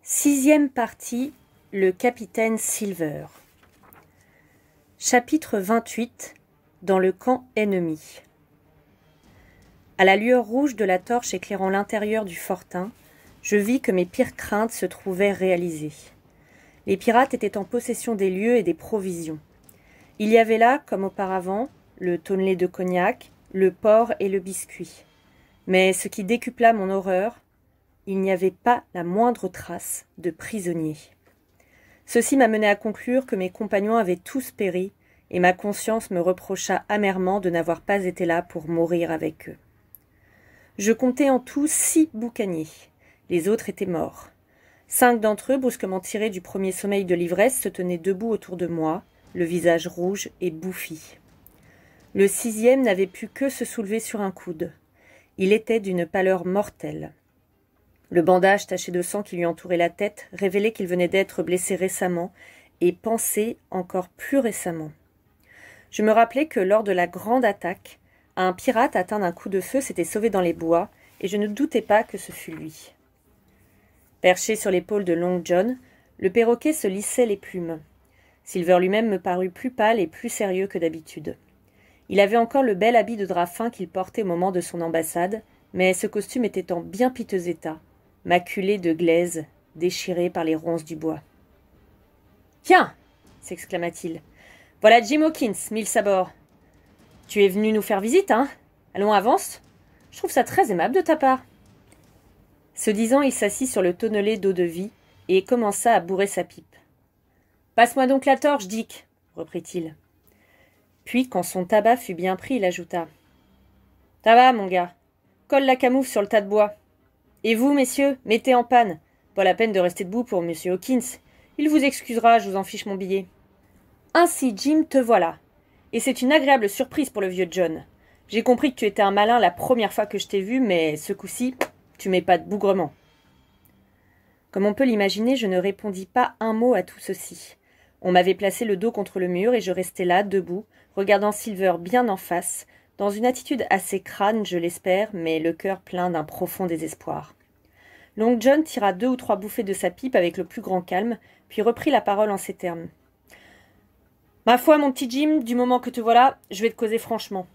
Sixième partie, le capitaine Silver. Chapitre 28. Dans le camp ennemi. À la lueur rouge de la torche éclairant l'intérieur du fortin, je vis que mes pires craintes se trouvaient réalisées. Les pirates étaient en possession des lieux et des provisions. Il y avait là, comme auparavant, le tonnelet de cognac, le porc et le biscuit. Mais ce qui décupla mon horreur, il n'y avait pas la moindre trace de prisonniers. Ceci m'amenait à conclure que mes compagnons avaient tous péri, et ma conscience me reprocha amèrement de n'avoir pas été là pour mourir avec eux. Je comptais en tout 6 boucaniers. Les autres étaient morts. 5 d'entre eux, brusquement tirés du premier sommeil de l'ivresse, se tenaient debout autour de moi, le visage rouge et bouffi. Le 6e n'avait pu que se soulever sur un coude. Il était d'une pâleur mortelle. Le bandage taché de sang qui lui entourait la tête révélait qu'il venait d'être blessé récemment et pansé encore plus récemment. Je me rappelais que lors de la grande attaque, un pirate atteint d'un coup de feu s'était sauvé dans les bois et je ne doutais pas que ce fût lui. Perché sur l'épaule de Long John, le perroquet se lissait les plumes. Silver lui-même me parut plus pâle et plus sérieux que d'habitude. Il avait encore le bel habit de drap fin qu'il portait au moment de son ambassade, mais ce costume était en bien piteux état, maculé de glaise, déchiré par les ronces du bois. « Tiens !» s'exclama-t-il. « Voilà Jim Hawkins, mis à bord. Tu es venu nous faire visite, hein? Allons, avance. Je trouve ça très aimable de ta part. » Ce disant, il s'assit sur le tonnelet d'eau-de-vie et commença à bourrer sa pipe. « Passe-moi donc la torche, Dick, » reprit-il. Puis, quand son tabac fut bien pris, il ajouta. « Ça va, mon gars. Colle la camoufle sur le tas de bois. Et vous, messieurs, mettez en panne. Pas la peine de rester debout pour M. Hawkins. Il vous excusera, je vous en fiche mon billet. » Ainsi, Jim, te voilà. Et c'est une agréable surprise pour le vieux John. J'ai compris que tu étais un malin la première fois que je t'ai vu, mais ce coup-ci, tu mets pas de bougrement. Comme on peut l'imaginer, je ne répondis pas un mot à tout ceci. On m'avait placé le dos contre le mur et je restais là, debout, regardant Silver bien en face, dans une attitude assez crâne, je l'espère, mais le cœur plein d'un profond désespoir. Long John tira 2 ou 3 bouffées de sa pipe avec le plus grand calme, puis reprit la parole en ces termes. « Ma foi, mon petit Jim, du moment que te voilà, je vais te causer franchement.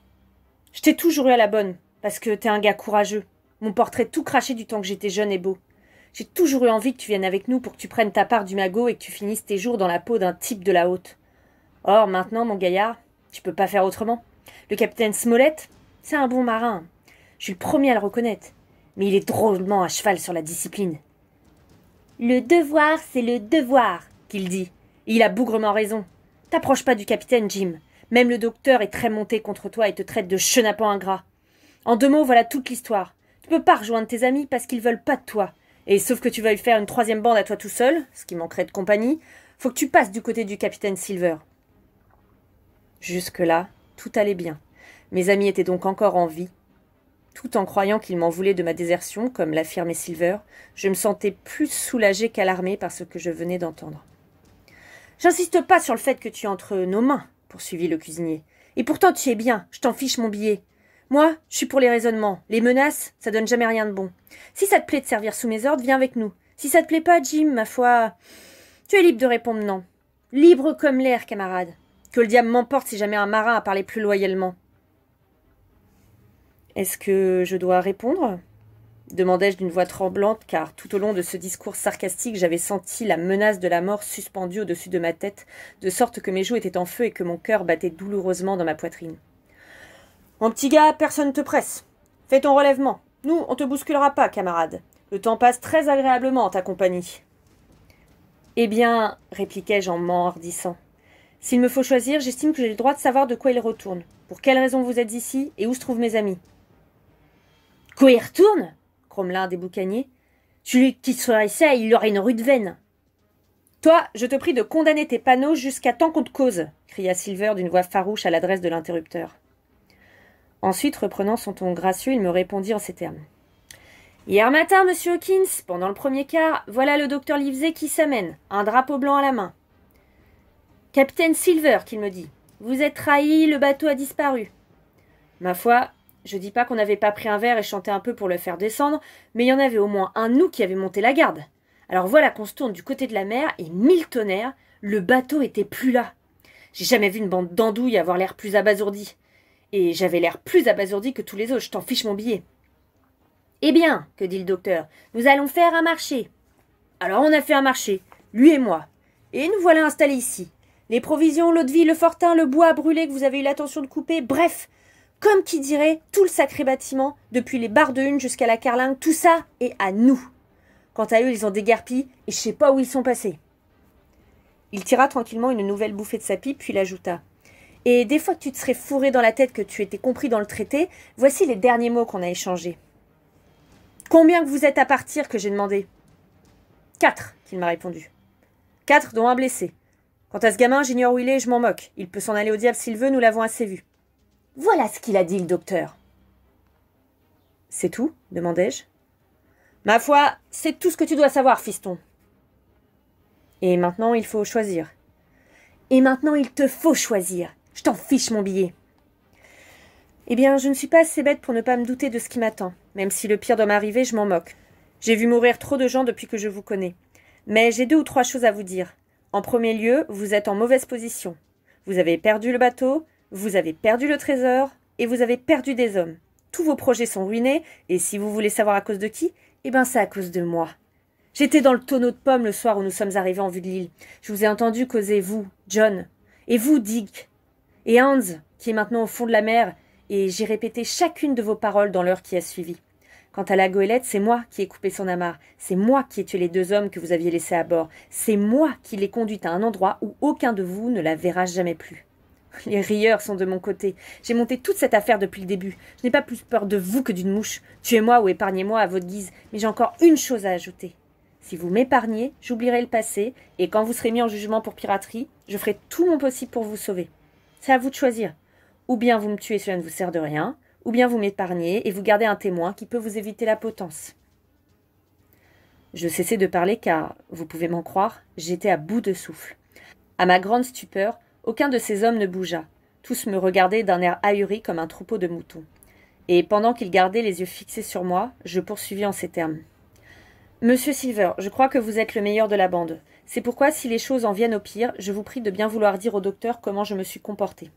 Je t'ai toujours eu à la bonne, parce que t'es un gars courageux. Mon portrait tout craché du temps que j'étais jeune et beau. J'ai toujours eu envie que tu viennes avec nous pour que tu prennes ta part du magot et que tu finisses tes jours dans la peau d'un type de la haute. Or, maintenant, mon gaillard, tu peux pas faire autrement. Le capitaine Smollett, c'est un bon marin. Je suis le premier à le reconnaître. Mais il est drôlement à cheval sur la discipline. Le devoir, c'est le devoir, qu'il dit. Et il a bougrement raison. T'approches pas du capitaine, Jim. Même le docteur est très monté contre toi et te traite de chenapan ingrat. En 2 mots, voilà toute l'histoire. Tu peux pas rejoindre tes amis parce qu'ils veulent pas de toi. Et sauf que tu veuilles faire une 3e bande à toi tout seul, ce qui manquerait de compagnie, faut que tu passes du côté du capitaine Silver. Jusque-là, tout allait bien. Mes amis étaient donc encore en vie. Tout en croyant qu'ils m'en voulaient de ma désertion, comme l'affirmait Silver, je me sentais plus soulagée qu'alarmée par ce que je venais d'entendre. « J'insiste pas sur le fait que tu es entre nos mains, » poursuivit le cuisinier. « Et pourtant tu es bien, je t'en fiche mon billet. Moi, je suis pour les raisonnements. Les menaces, ça donne jamais rien de bon. Si ça te plaît de servir sous mes ordres, viens avec nous. Si ça te plaît pas, Jim, ma foi, tu es libre de répondre non. Libre comme l'air, camarade. Que le diable m'emporte si jamais un marin a parlé plus loyalement. » « Est-ce que je dois répondre ?» demandai-je d'une voix tremblante, car tout au long de ce discours sarcastique, j'avais senti la menace de la mort suspendue au-dessus de ma tête, de sorte que mes joues étaient en feu et que mon cœur battait douloureusement dans ma poitrine. « Mon petit gars, personne ne te presse. Fais ton relèvement. Nous, on te bousculera pas, camarade. Le temps passe très agréablement en ta compagnie. »« Eh bien, répliquai-je en m'enhardissant, s'il me faut choisir, j'estime que j'ai le droit de savoir de quoi il retourne, pour quelle raison vous êtes ici et où se trouvent mes amis. »« Quoi il retourne ?» grommela un des boucaniers. « Celui qui serait ça, il aurait une rude veine. »« Toi, je te prie de condamner tes panneaux jusqu'à temps qu'on te cause, » cria Silver d'une voix farouche à l'adresse de l'interrupteur. Ensuite, reprenant son ton gracieux, il me répondit en ces termes. « Hier matin, monsieur Hawkins, pendant le premier quart, voilà le docteur Livesey qui s'amène, un drapeau blanc à la main. « Capitaine Silver, qu'il me dit, vous êtes trahi, le bateau a disparu. » Ma foi, je dis pas qu'on n'avait pas pris un verre et chanté un peu pour le faire descendre, mais il y en avait au moins un de nous qui avait monté la garde. Alors voilà qu'on se tourne du côté de la mer et 1000 tonnerres, le bateau était plus là. J'ai jamais vu une bande d'andouilles avoir l'air plus abasourdie. Et j'avais l'air plus abasourdi que tous les autres, je t'en fiche mon billet. Eh bien, que dit le docteur, nous allons faire un marché. Alors on a fait un marché, lui et moi. Et nous voilà installés ici. Les provisions, l'eau de vie, le fortin, le bois brûlé que vous avez eu l'attention de couper, bref, comme qui dirait, tout le sacré bâtiment, depuis les barres de une jusqu'à la carlingue, tout ça est à nous. Quant à eux, ils ont déguerpi et je sais pas où ils sont passés. Il tira tranquillement une nouvelle bouffée de sa pipe, puis l'ajouta. Et des fois que tu te serais fourré dans la tête que tu étais compris dans le traité, voici les derniers mots qu'on a échangés. Combien que vous êtes à partir, que j'ai demandé. 4, qu'il m'a répondu. 4, dont un blessé. Quant à ce gamin, j'ignore où il est et je m'en moque. Il peut s'en aller au diable s'il veut, nous l'avons assez vu. Voilà ce qu'il a dit, le docteur. C'est tout, demandai-je. Ma foi, c'est tout ce que tu dois savoir, fiston. Et maintenant, il faut choisir. Et maintenant, il te faut choisir. Je t'en fiche mon billet. Eh bien, je ne suis pas assez bête pour ne pas me douter de ce qui m'attend. Même si le pire doit m'arriver, je m'en moque. J'ai vu mourir trop de gens depuis que je vous connais. Mais j'ai 2 ou 3 choses à vous dire. En premier lieu, vous êtes en mauvaise position. Vous avez perdu le bateau, vous avez perdu le trésor, et vous avez perdu des hommes. Tous vos projets sont ruinés, et si vous voulez savoir à cause de qui, eh ben c'est à cause de moi. J'étais dans le tonneau de pommes le soir où nous sommes arrivés en vue de l'île. Je vous ai entendu causer, vous, John, et vous, Dick, et Hans, qui est maintenant au fond de la mer, et j'ai répété chacune de vos paroles dans l'heure qui a suivi. Quant à la goélette, c'est moi qui ai coupé son amarre, c'est moi qui ai tué les 2 hommes que vous aviez laissés à bord, c'est moi qui l'ai conduite à un endroit où aucun de vous ne la verra jamais plus. Les rieurs sont de mon côté. J'ai monté toute cette affaire depuis le début. Je n'ai pas plus peur de vous que d'une mouche. Tuez-moi ou épargnez-moi à votre guise, mais j'ai encore une chose à ajouter. Si vous m'épargnez, j'oublierai le passé, et quand vous serez mis en jugement pour piraterie, je ferai tout mon possible pour vous sauver. C'est à vous de choisir. Ou bien vous me tuez, cela ne vous sert de rien, ou bien vous m'épargnez et vous gardez un témoin qui peut vous éviter la potence. Je cessai de parler car, vous pouvez m'en croire, j'étais à bout de souffle. À ma grande stupeur, aucun de ces hommes ne bougea. Tous me regardaient d'un air ahuri comme un troupeau de moutons. Et pendant qu'ils gardaient les yeux fixés sur moi, je poursuivis en ces termes. « Monsieur Silver, je crois que vous êtes le meilleur de la bande. C'est pourquoi, si les choses en viennent au pire, je vous prie de bien vouloir dire au docteur comment je me suis comporté. »«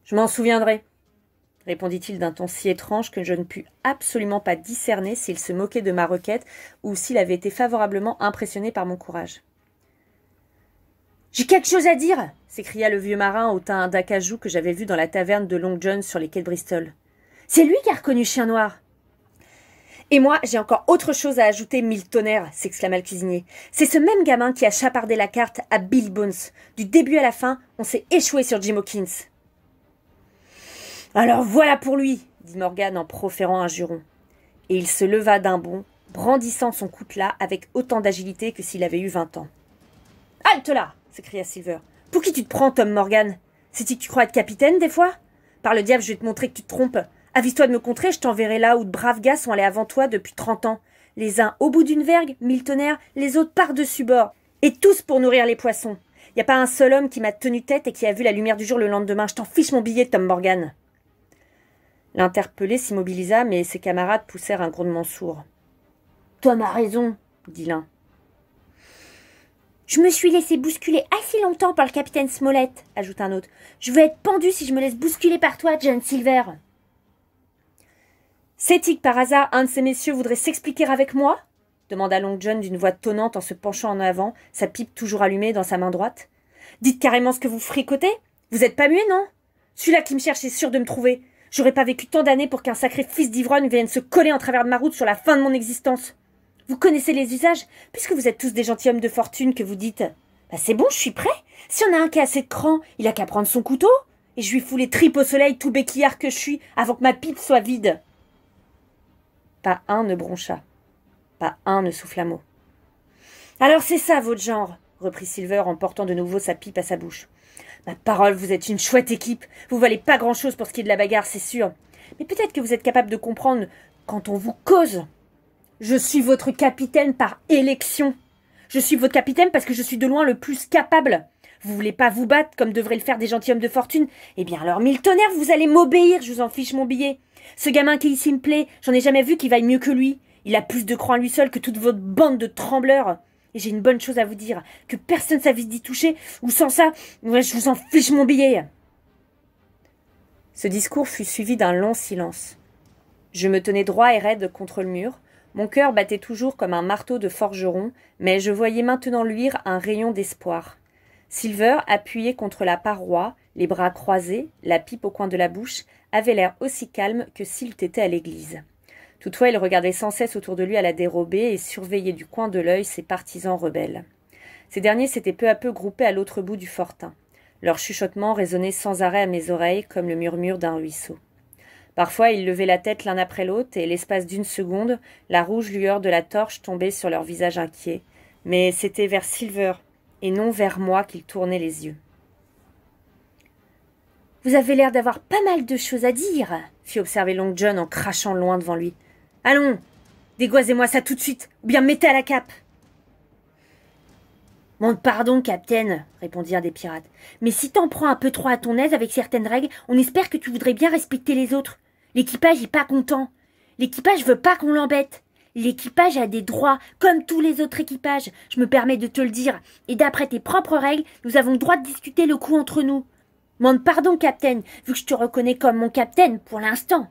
Je m'en souviendrai, » répondit-il d'un ton si étrange que je ne pus absolument pas discerner s'il se moquait de ma requête ou s'il avait été favorablement impressionné par mon courage. « J'ai quelque chose à dire !» s'écria le vieux marin au teint d'acajou que j'avais vu dans la taverne de Long John sur les quais de Bristol. « C'est lui qui a reconnu Chien Noir !»« Et moi, j'ai encore autre chose à ajouter, 1000 tonnerres !» s'exclama le cuisinier. « C'est ce même gamin qui a chapardé la carte à Billy Bones. Du début à la fin, on s'est échoué sur Jim Hawkins. »« Alors voilà pour lui !» dit Morgan en proférant un juron. Et il se leva d'un bond, brandissant son coutelas avec autant d'agilité que s'il avait eu 20 ans. « Halte là !» s'écria Silver. « Pour qui tu te prends, Tom Morgan? C'est-tu que tu crois être capitaine, des fois? Par le diable, je vais te montrer que tu te trompes. Avise-toi de me contrer, je t'enverrai là où de braves gars sont allés avant toi depuis 30 ans. Les uns au bout d'une vergue, 1000 tonnerres, les autres par-dessus bord. Et tous pour nourrir les poissons. Y a pas un seul homme qui m'a tenu tête et qui a vu la lumière du jour le lendemain. Je t'en fiche mon billet, Tom Morgan. » L'interpellé s'immobilisa, mais ses camarades poussèrent un grondement sourd. « Tom a raison, » dit l'un. « Je me suis laissé bousculer assez longtemps par le capitaine Smollett, » ajouta un autre. « Je veux être pendu si je me laisse bousculer par toi, John Silver. » « C'est-il que par hasard un de ces messieurs voudrait s'expliquer avec moi ?» demanda Long John d'une voix tonnante en se penchant en avant, sa pipe toujours allumée dans sa main droite. « Dites carrément ce que vous fricotez. Vous êtes pas muet, non? Celui-là qui me cherche est sûr de me trouver. J'aurais pas vécu tant d'années pour qu'un sacré fils d'ivrogne vienne se coller en travers de ma route sur la fin de mon existence. Vous connaissez les usages, puisque vous êtes tous des gentilshommes de fortune que vous dites. Bah c'est bon, je suis prêt. Si on a un qui a assez de cran, il a qu'à prendre son couteau, et je lui fous les tripes au soleil tout béquillard que je suis, avant que ma pipe soit vide. » Pas un ne broncha. Pas un ne souffla mot. « Alors c'est ça, votre genre, » reprit Silver en portant de nouveau sa pipe à sa bouche. « Ma parole, vous êtes une chouette équipe. Vous valez pas grand-chose pour ce qui est de la bagarre, c'est sûr. Mais peut-être que vous êtes capable de comprendre quand on vous cause. Je suis votre capitaine par élection. Je suis votre capitaine parce que je suis de loin le plus capable. Vous voulez pas vous battre comme devraient le faire des gentilshommes de fortune? Eh bien alors, 1000 tonnerres, vous allez m'obéir, je vous en fiche mon billet. Ce gamin qui ici me plaît, j'en ai jamais vu qui vaille mieux que lui. Il a plus de cran à lui seul que toute votre bande de trembleurs. Et j'ai une bonne chose à vous dire, que personne s'avise d'y toucher, ou sans ça, ouais, je vous en fiche mon billet. » Ce discours fut suivi d'un long silence. Je me tenais droit et raide contre le mur. Mon cœur battait toujours comme un marteau de forgeron, mais je voyais maintenant luire un rayon d'espoir. Silver, appuyé contre la paroi, les bras croisés, la pipe au coin de la bouche, avait l'air aussi calme que s'il était à l'église. Toutefois, il regardait sans cesse autour de lui à la dérobée et surveillait du coin de l'œil ses partisans rebelles. Ces derniers s'étaient peu à peu groupés à l'autre bout du fortin. Leur chuchotement résonnait sans arrêt à mes oreilles comme le murmure d'un ruisseau. Parfois, ils levaient la tête l'un après l'autre, et l'espace d'une seconde, la rouge lueur de la torche tombait sur leurs visages inquiets. Mais c'était vers Silver, et non vers moi, qu'ils tournaient les yeux. « Vous avez l'air d'avoir pas mal de choses à dire, » fit observer Long John en crachant loin devant lui. « Allons, dégoisez-moi ça tout de suite, ou bien mettez à la cape !»« Mon pardon, capitaine, » répondirent des pirates. « Mais si t'en prends un peu trop à ton aise avec certaines règles, on espère que tu voudrais bien respecter les autres. L'équipage est pas content. L'équipage veut pas qu'on l'embête. L'équipage a des droits, comme tous les autres équipages, je me permets de te le dire. Et d'après tes propres règles, nous avons le droit de discuter le coup entre nous. Mande pardon, capitaine, vu que je te reconnais comme mon capitaine pour l'instant.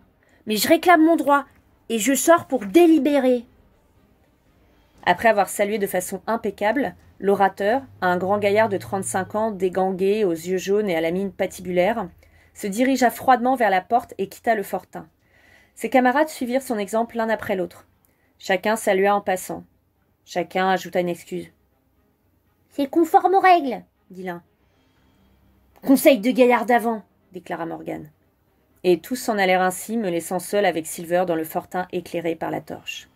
Mais je réclame mon droit, et je sors pour délibérer. » Après avoir salué de façon impeccable, l'orateur, un grand gaillard de 35 ans, dégangué, aux yeux jaunes et à la mine patibulaire, se dirigea froidement vers la porte et quitta le fortin. Ses camarades suivirent son exemple l'un après l'autre. Chacun salua en passant. Chacun ajouta une excuse. « C'est conforme aux règles, » dit l'un. « Conseil de gaillard d'avant, » déclara Morgan. Et tous s'en allèrent ainsi, me laissant seul avec Silver dans le fortin éclairé par la torche.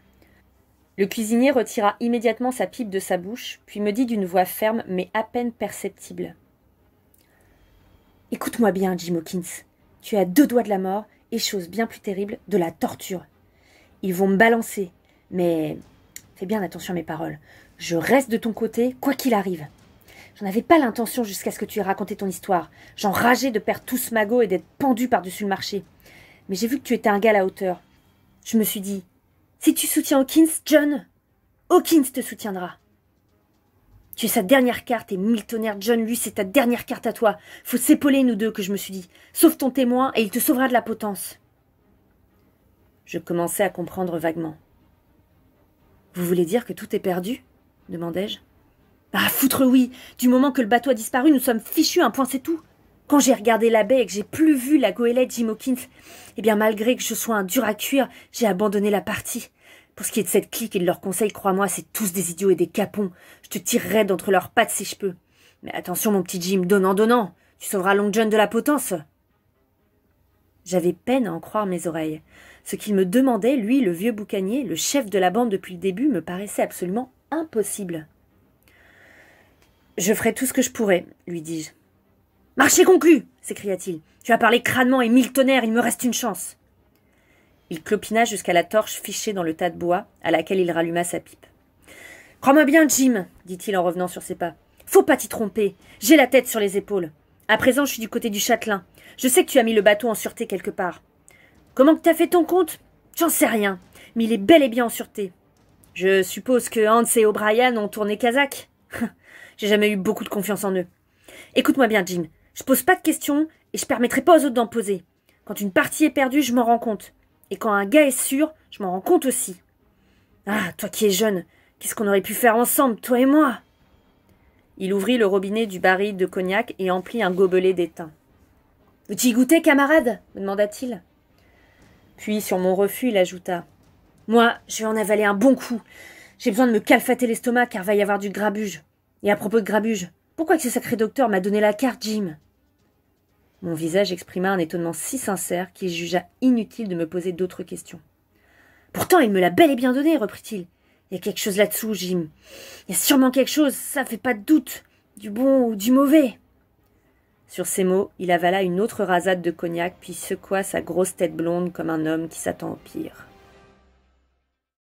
Le cuisinier retira immédiatement sa pipe de sa bouche, puis me dit d'une voix ferme mais à peine perceptible. « Écoute-moi bien, Jim Hawkins. Tu es à 2 doigts de la mort, et chose bien plus terrible, de la torture. Ils vont me balancer, mais fais bien attention à mes paroles. Je reste de ton côté, quoi qu'il arrive. J'en avais pas l'intention jusqu'à ce que tu aies raconté ton histoire. J'enrageais de perdre tout ce magot et d'être pendu par-dessus le marché. Mais j'ai vu que tu étais un gars à la hauteur. Je me suis dit, si tu soutiens Hawkins, John, Hawkins te soutiendra. Tu es sa dernière carte et Miltonaire John, lui, c'est ta dernière carte à toi. Faut s'épauler, nous deux, que je me suis dit. Sauve ton témoin et il te sauvera de la potence. » Je commençais à comprendre vaguement. « Vous voulez dire que tout est perdu ?» demandai-je. « Ah, foutre oui. Du moment que le bateau a disparu, nous sommes fichus, un point c'est tout. Quand j'ai regardé la baie et que j'ai plus vu la goélette Jim Hawkins, eh bien malgré que je sois un dur à cuire, j'ai abandonné la partie. Pour ce qui est de cette clique et de leurs conseils, crois-moi, c'est tous des idiots et des capons. Je te tirerai d'entre leurs pattes si je peux. Mais attention, mon petit Jim, donnant, tu sauveras Long John de la potence. » J'avais peine à en croire mes oreilles. Ce qu'il me demandait, lui, le vieux boucanier, le chef de la bande depuis le début, me paraissait absolument impossible. « Je ferai tout ce que je pourrai, » lui dis-je. « Marché conclu !» s'écria-t-il. « Tu as parlé crânement et 1000 tonnerres, il me reste une chance. » Il clopina jusqu'à la torche fichée dans le tas de bois, à laquelle il ralluma sa pipe. « Crois-moi bien, Jim, » dit-il en revenant sur ses pas. « Faut pas t'y tromper. J'ai la tête sur les épaules. À présent, je suis du côté du châtelain. Je sais que tu as mis le bateau en sûreté quelque part. Comment que t'as fait ton compte? J'en sais rien, mais il est bel et bien en sûreté. Je suppose que Hans et O'Brien ont tourné Kazakh. J'ai jamais eu beaucoup de confiance en eux. Écoute-moi bien, Jim. Je pose pas de questions et je permettrai pas aux autres d'en poser. Quand une partie est perdue, je m'en rends compte. Et quand un gars est sûr, je m'en rends compte aussi. Ah, toi qui es jeune, qu'est-ce qu'on aurait pu faire ensemble, toi et moi? » Il ouvrit le robinet du baril de cognac et emplit un gobelet d'étain. « Veux-tu y goûter, camarade ?» me demanda-t-il. Puis, sur mon refus, il ajouta. « Moi, je vais en avaler un bon coup. J'ai besoin de me calfater l'estomac car va y avoir du grabuge. Et à propos de grabuge, pourquoi que ce sacré docteur m'a donné la carte, Jim ?» Mon visage exprima un étonnement si sincère qu'il jugea inutile de me poser d'autres questions. « Pourtant, il me l'a bel et bien donné, reprit-il. Il y a quelque chose là-dessous, Jim. Il y a sûrement quelque chose, ça fait pas de doute, du bon ou du mauvais. » Sur ces mots, il avala une autre rasade de cognac, puis secoua sa grosse tête blonde comme un homme qui s'attend au pire.